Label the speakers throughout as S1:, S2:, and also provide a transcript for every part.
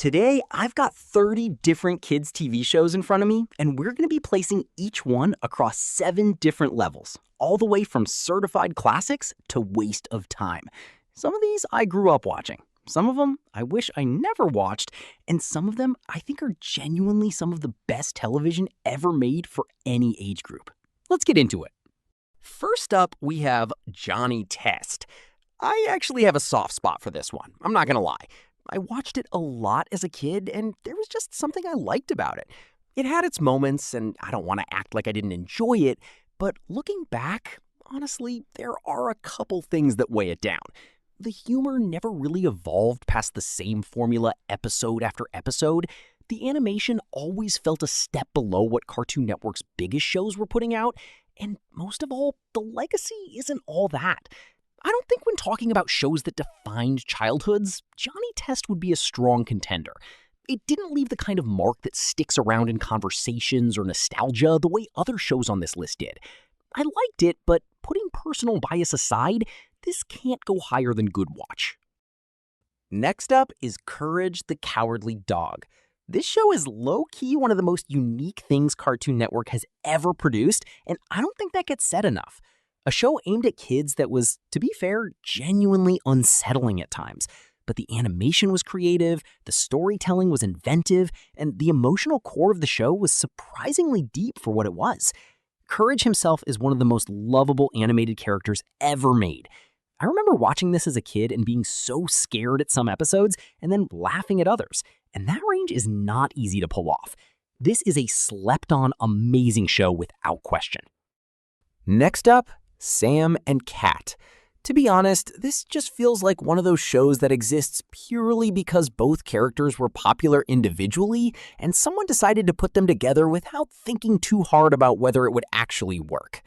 S1: Today, I've got 30 different kids' TV shows in front of me, and we're going to be placing each one across 7 different levels, all the way from certified classics to waste of time. Some of these I grew up watching. Some of them I wish I never watched, and some of them I think are genuinely some of the best television ever made for any age group. Let's get into it. First up, we have Johnny Test. I actually have a soft spot for this one, I'm not going to lie. I watched it a lot as a kid, and there was just something I liked about it. It had its moments, and I don't want to act like I didn't enjoy it, but looking back, honestly, there are a couple things that weigh it down. The humor never really evolved past the same formula episode after episode. The animation always felt a step below what Cartoon Network's biggest shows were putting out, and most of all, the legacy isn't all that. I don't think when talking about shows that defined childhoods, Johnny Test would be a strong contender. It didn't leave the kind of mark that sticks around in conversations or nostalgia the way other shows on this list did. I liked it, but putting personal bias aside, this can't go higher than Good Watch. Next up is Courage the Cowardly Dog. This show is low-key one of the most unique things Cartoon Network has ever produced, and I don't think that gets said enough. A show aimed at kids that was, to be fair, genuinely unsettling at times. But the animation was creative, the storytelling was inventive, and the emotional core of the show was surprisingly deep for what it was. Courage himself is one of the most lovable animated characters ever made. I remember watching this as a kid and being so scared at some episodes and then laughing at others. And that range is not easy to pull off. This is a slept-on, amazing show without question. Next up, Sam and Cat. To be honest, this just feels like one of those shows that exists purely because both characters were popular individually and someone decided to put them together without thinking too hard about whether it would actually work.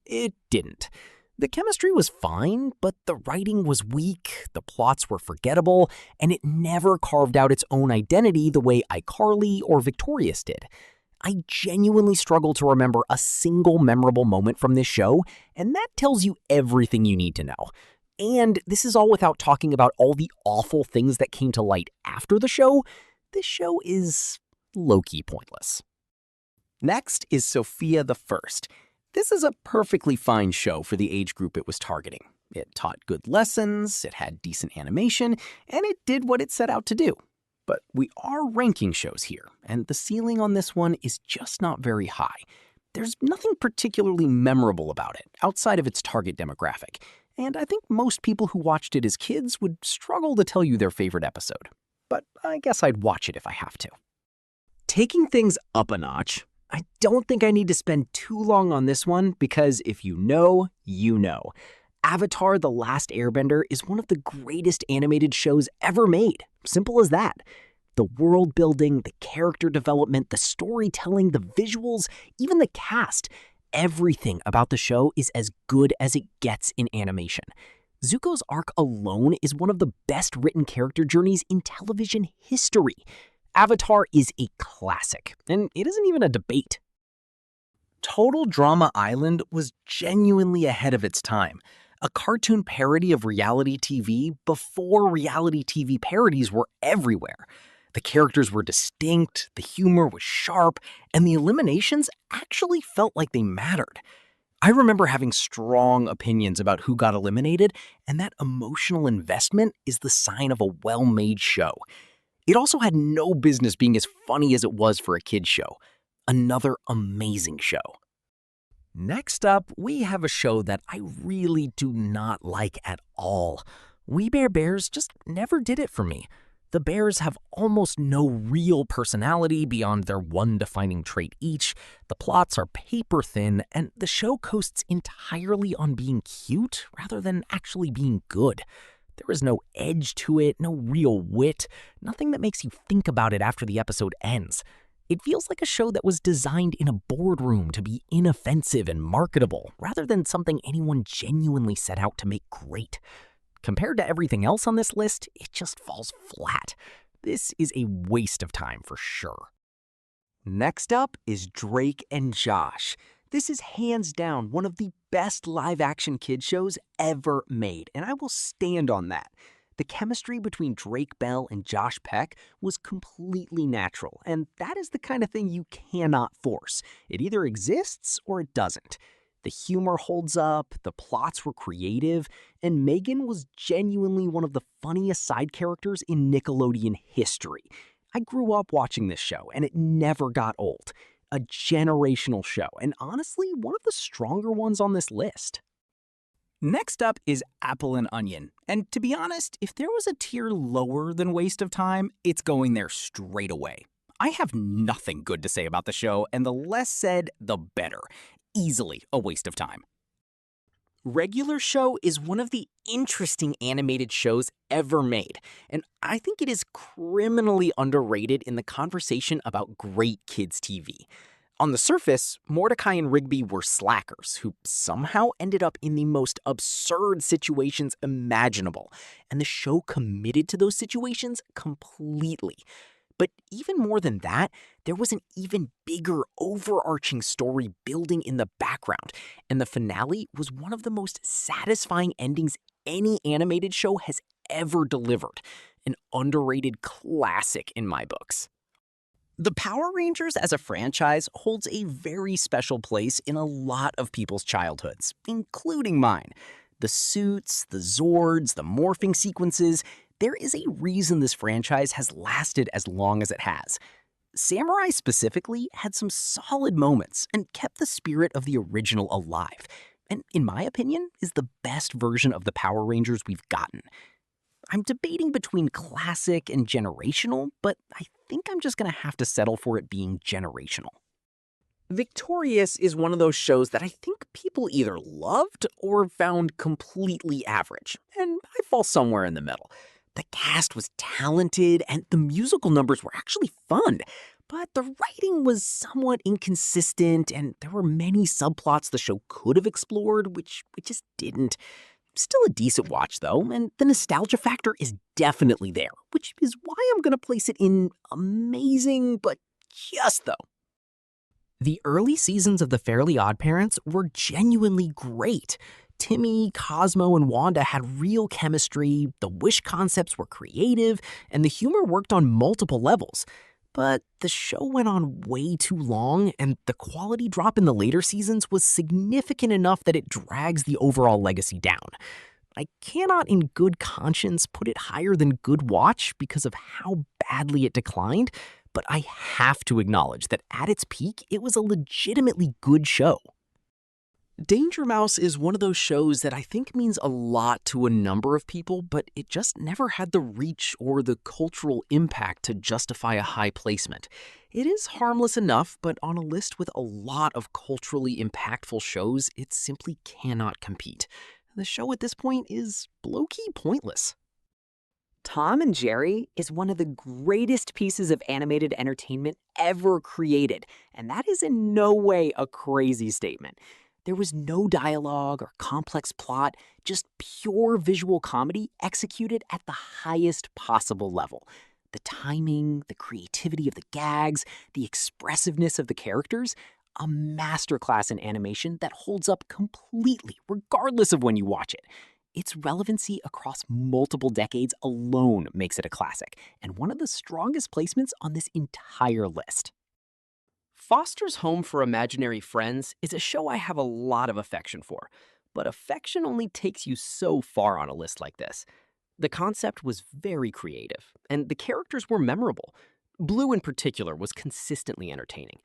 S1: It didn't. The chemistry was fine, but the writing was weak, the plots were forgettable, and it never carved out its own identity the way iCarly or Victorious did. I genuinely struggle to remember a single memorable moment from this show, and that tells you everything you need to know. And this is all without talking about all the awful things that came to light after the show. This show is low-key pointless. Next is Sofia the First. This is a perfectly fine show for the age group it was targeting. It taught good lessons, it had decent animation, and it did what it set out to do. But we are ranking shows here, and the ceiling on this one is just not very high. There's nothing particularly memorable about it, outside of its target demographic, and I think most people who watched it as kids would struggle to tell you their favorite episode. But I guess I'd watch it if I have to. Taking things up a notch, I don't think I need to spend too long on this one, because if you know, you know. Avatar: The Last Airbender is one of the greatest animated shows ever made. Simple as that. The world building, the character development, the storytelling, the visuals, even the cast. Everything about the show is as good as it gets in animation. Zuko's arc alone is one of the best written character journeys in television history. Avatar is a classic, and it isn't even a debate. Total Drama Island was genuinely ahead of its time. A cartoon parody of reality TV before reality TV parodies were everywhere. The characters were distinct, the humor was sharp, and the eliminations actually felt like they mattered. I remember having strong opinions about who got eliminated, and that emotional investment is the sign of a well-made show. It also had no business being as funny as it was for a kid's show. Another amazing show. Next up, we have a show that I really do not like at all. We Bare Bears just never did it for me. The bears have almost no real personality beyond their one defining trait each, the plots are paper thin, and the show coasts entirely on being cute rather than actually being good. There is no edge to it, no real wit, nothing that makes you think about it after the episode ends. It feels like a show that was designed in a boardroom to be inoffensive and marketable, rather than something anyone genuinely set out to make great. Compared to everything else on this list, it just falls flat. This is a waste of time for sure. Next up is Drake and Josh. This is hands down one of the best live-action kid shows ever made, and I will stand on that. The chemistry between Drake Bell and Josh Peck was completely natural, and that is the kind of thing you cannot force. It either exists or it doesn't. The humor holds up, the plots were creative, and Megan was genuinely one of the funniest side characters in Nickelodeon history. I grew up watching this show, and it never got old. A generational show, and honestly, one of the stronger ones on this list.
S2: Next up is Apple and Onion. And to be honest, if there was a tier lower than Waste of Time, it's going there straight away. I have nothing good to say about the show, and the less said, the better. Easily a waste of time.
S1: Regular Show is one of the interesting animated shows ever made, and I think it is criminally underrated in the conversation about great kids' TV. On the surface, Mordecai and Rigby were slackers who somehow ended up in the most absurd situations imaginable, and the show committed to those situations completely. But even more than that, there was an even bigger overarching story building in the background, and the finale was one of the most satisfying endings any animated show has ever delivered. An underrated classic in my books. The Power Rangers as a franchise holds a very special place in a lot of people's childhoods, including mine. The suits, the Zords, the morphing sequences, there is a reason this franchise has lasted as long as it has. Samurai specifically had some solid moments and kept the spirit of the original alive, and in my opinion, is the best version of the Power Rangers we've gotten. I'm debating between classic and generational, but I think I'm just gonna have to settle for it being generational. Victorious is one of those shows that I think people either loved or found completely average, and I fall somewhere in the middle. The cast was talented, and the musical numbers were actually fun, but the writing was somewhat inconsistent, and there were many subplots the show could have explored, which it just didn't. Still a decent watch, though, and the nostalgia factor is definitely there, which is why I'm going to place it in amazing, but just though. The early seasons of The Fairly OddParents were genuinely great. Timmy, Cosmo, and Wanda had real chemistry, the Wish concepts were creative, and the humor worked on multiple levels. But the show went on way too long, and the quality drop in the later seasons was significant enough that it drags the overall legacy down. I cannot in good conscience put it higher than Good Watch because of how badly it declined, but I have to acknowledge that at its peak, it was a legitimately good show. Danger Mouse is one of those shows that I think means a lot to a number of people, but it just never had the reach or the cultural impact to justify a high placement. It is harmless enough, but on a list with a lot of culturally impactful shows, it simply cannot compete. The show at this point is low-key pointless.
S3: Tom and Jerry is one of the greatest pieces of animated entertainment ever created, and that is in no way a crazy statement. There was no dialogue or complex plot, just pure visual comedy executed at the highest possible level. The timing, the creativity of the gags, the expressiveness of the characters, a masterclass in animation that holds up completely, regardless of when you watch it. Its relevancy across multiple decades alone makes it a classic, and one of the strongest placements on this entire list. Foster's Home for Imaginary Friends is a show I have a lot of affection for, but affection only takes you so far on a list like this. The concept was very creative, and the characters were memorable. Blue in particular was consistently entertaining.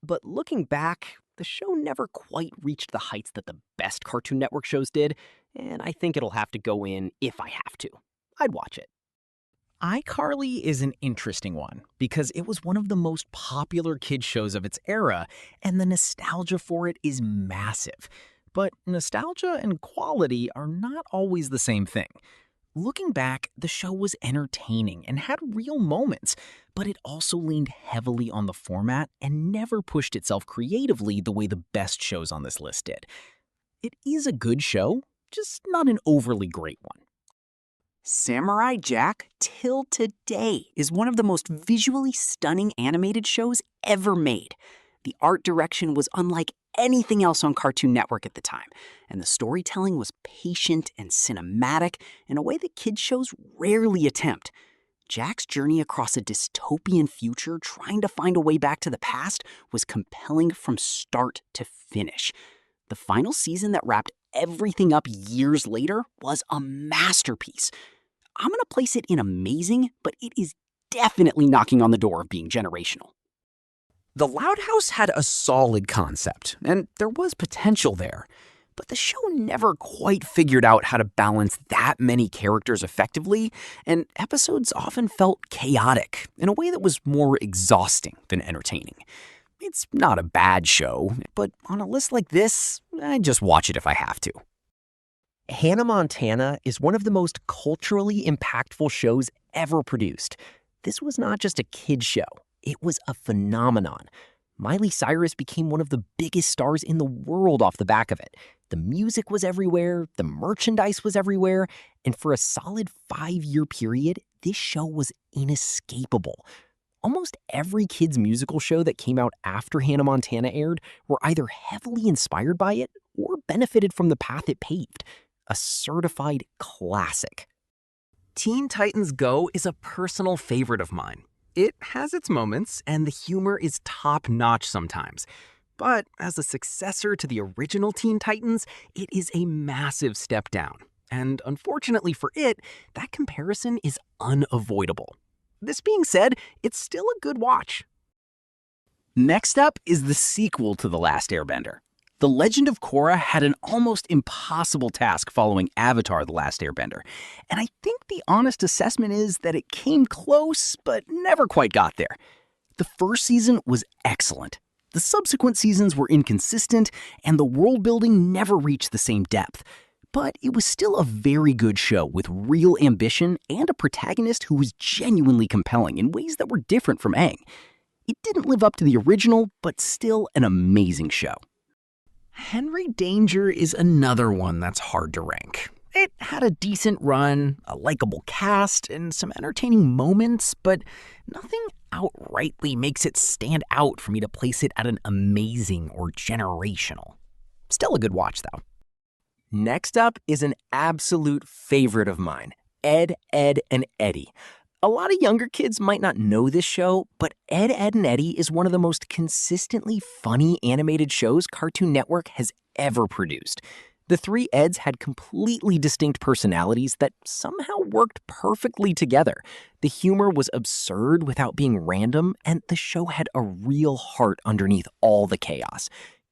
S3: But looking back, the show never quite reached the heights that the best Cartoon Network shows did, and I think it'll have to go in if I have to. I'd watch it.
S2: iCarly is an interesting one because it was one of the most popular kids shows of its era, and the nostalgia for it is massive. But nostalgia and quality are not always the same thing. Looking back, the show was entertaining and had real moments, but it also leaned heavily on the format and never pushed itself creatively the way the best shows on this list did. It is a good show, just not an overly great one.
S3: Samurai Jack, till today, is one of the most visually stunning animated shows ever made. The art direction was unlike
S1: anything else on Cartoon Network at the time, and the storytelling was patient and cinematic in a way that kids' shows rarely attempt. Jack's journey across a dystopian future trying to find a way back to the past was compelling from start to finish. The final season that wrapped everything up years later was a masterpiece. I'm going to place it in amazing, but it is definitely knocking on the door of being generational. The Loud House had a solid concept, and there was potential there. But the show never quite figured out how to balance that many characters effectively, and episodes often felt chaotic in a way that was more exhausting than entertaining. It's not a bad show, but on a list like this, I'd just watch it if I have to.
S2: Hannah Montana is one of the most culturally impactful shows ever produced. This was not just a kid's show, it was a phenomenon. Miley Cyrus became one of the biggest stars in the world off the back of it. The music was everywhere, the merchandise was everywhere, and for a solid 5-year period, this show was inescapable. Almost every kids' musical show that came out after Hannah Montana aired were either heavily inspired by it or benefited from the path it paved. A certified classic.
S4: Teen Titans Go is a personal favorite of mine. It has its moments, and the humor is top-notch sometimes. But as a successor to the original Teen Titans, it is a massive step down. And unfortunately for it, that comparison is unavoidable. This being said, it's still a good watch.
S1: Next up is the sequel to The Last Airbender. The Legend of Korra had an almost impossible task following Avatar: The Last Airbender, and I think the honest assessment is that it came close, but never quite got there. The first season was excellent. The subsequent seasons were inconsistent, and the world building never reached the same depth. But it was still a very good show with real ambition and a protagonist who was genuinely compelling in ways that were different from Aang. It didn't live up to the original, but still an amazing show.
S4: Henry Danger is another one that's hard to rank. It had a decent run, a likable cast, and some entertaining moments, but nothing outrightly makes it stand out for me to place it at an amazing or generational. Still a good watch, though.
S2: Next up is an absolute favorite of mine, Ed, Edd and Eddy. A lot of younger kids might not know this show, but Ed, Edd and Eddy is one of the most consistently funny animated shows Cartoon Network has ever produced. The three Eds had completely distinct personalities that somehow worked perfectly together. The humor was absurd without being random, and the show had a real heart underneath all the chaos.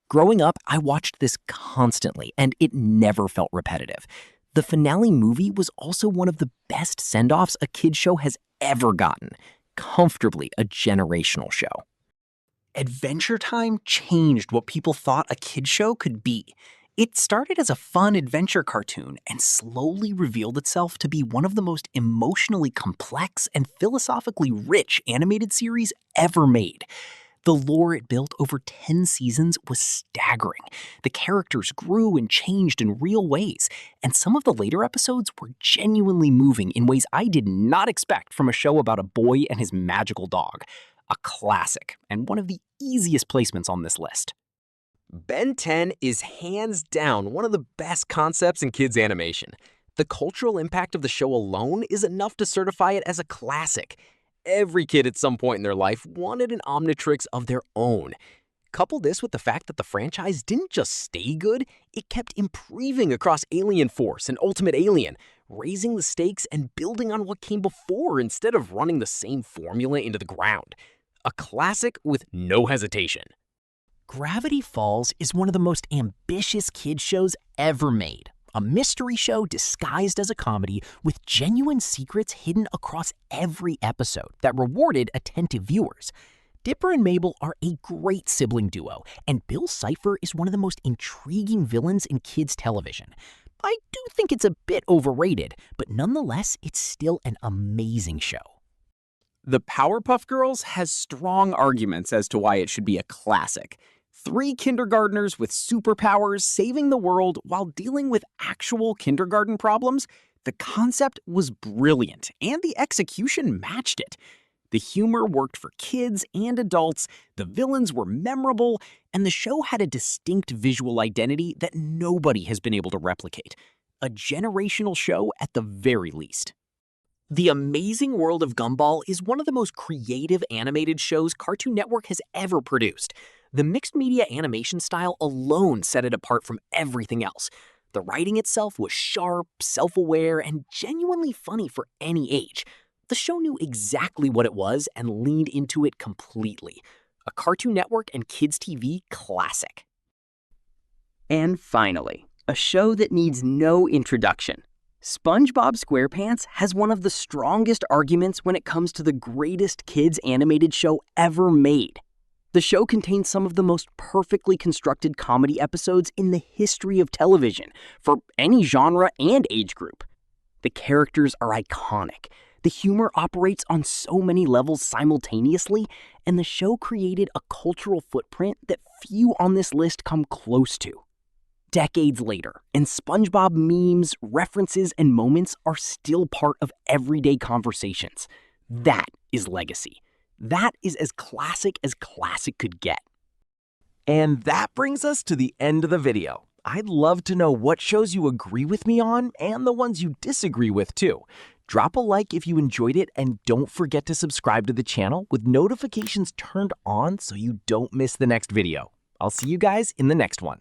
S2: Growing up, I watched this constantly, and it never felt repetitive. The finale movie was also one of the best send-offs a kid's show has ever gotten. Comfortably a generational show.
S1: Adventure Time changed what people thought a kid's show could be. It started as a fun adventure cartoon and slowly revealed itself to be one of the most emotionally complex and philosophically rich animated series ever made. The lore it built over 10 seasons was staggering. The characters grew and changed in real ways, and some of the later episodes were genuinely moving in ways I did not expect from a show about a boy and his magical dog. A classic, and one of the easiest placements on this list.
S5: Ben 10 is hands down one of the best concepts in kids animation. The cultural impact of the show alone is enough to certify it as a classic. Every kid at some point in their life wanted an Omnitrix of their own. Couple this with the fact that the franchise didn't just stay good, it kept improving across Alien Force and Ultimate Alien, raising the stakes and building on what came before instead of running the same formula into the ground. A classic with no hesitation.
S2: Gravity Falls is one of the most ambitious kids shows ever made. A mystery show disguised as a comedy with genuine secrets hidden across every episode that rewarded attentive viewers. Dipper and Mabel are a great sibling duo, and Bill Cipher is one of the most intriguing villains in kids' television. I do think it's a bit overrated, but nonetheless, it's still an amazing show.
S1: The Powerpuff Girls has strong arguments as to why it should be a classic. 3 kindergartners with superpowers saving the world while dealing with actual kindergarten problems. The concept was brilliant, and the execution matched it. The humor worked for kids and adults, the villains were memorable, and the show had a distinct visual identity that nobody has been able to replicate. A generational show at the very least. The Amazing World of Gumball is one of the most creative animated shows Cartoon Network has ever produced. The mixed media animation style alone set it apart from everything else. The writing itself was sharp, self-aware, and genuinely funny for any age. The show knew exactly what it was and leaned into it completely. A Cartoon Network and kids' TV classic. And finally, a show that needs no introduction. SpongeBob SquarePants has one of the strongest arguments when it comes to the greatest kids animated show ever made. The show contains some of the most perfectly constructed comedy episodes in the history of television, for any genre and age group. The characters are iconic. The humor operates on so many levels simultaneously, and the show created a cultural footprint that few on this list come close to. Decades later, and SpongeBob memes, references, and moments are still part of everyday conversations. That is legacy. That is as classic could get.
S6: And that brings us to the end of the video. I'd love to know what shows you agree with me on and the ones you disagree with too. Drop a like if you enjoyed it, and don't forget to subscribe to the channel with notifications turned on so you don't miss the next video. I'll see you guys in the next one.